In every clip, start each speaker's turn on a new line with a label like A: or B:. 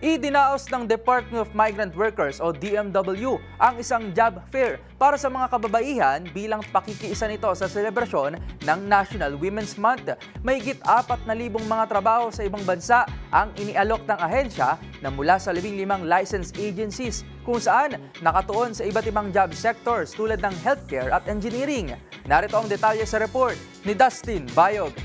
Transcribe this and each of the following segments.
A: Idinaos ng Department of Migrant Workers o DMW ang isang job fair para sa mga kababaihan bilang pakikiisa nito sa selebrasyon ng National Women's Month. Mahigit 4,000 mga trabaho sa ibang bansa ang inialok ng ahensya na mula sa 15 licensed agencies kung saan nakatuon sa iba't ibang job sectors tulad ng healthcare at engineering. Narito ang detalye sa report ni Dustin Bayog.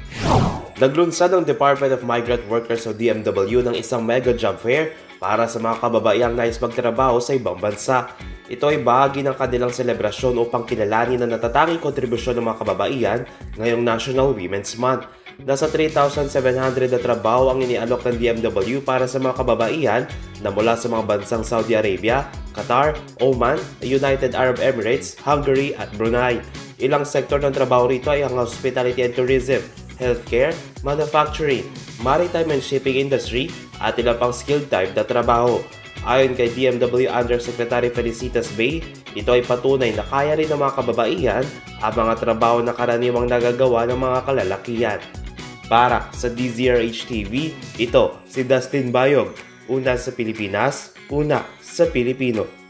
B: Naglunsad ng Department of Migrant Workers o DMW ng isang mega job fair para sa mga kababaihang nais magtrabaho sa ibang bansa. Ito ay bahagi ng kanilang selebrasyon upang kilalanin ang natatanging kontribusyon ng mga kababaihan ngayong National Women's Month. Nasa 3,700 na trabaho ang inialok ng DMW para sa mga kababaihan na mula sa mga bansang Saudi Arabia, Qatar, Oman, United Arab Emirates, Hungary at Brunei. Ilang sektor ng trabaho rito ay ang hospitality and tourism, healthcare, manufacturing, maritime and shipping industry at ilang pang skilled type na trabaho. Ayon kay DMW Undersecretary Felicitas Bay, ito ay patunay na kaya rin ng mga kababaihan ang mga trabaho na karaniwang nagagawa ng mga kalalakihan. Para sa DZRH TV, ito si Dustin Bayog, una sa Pilipinas, una sa Pilipino.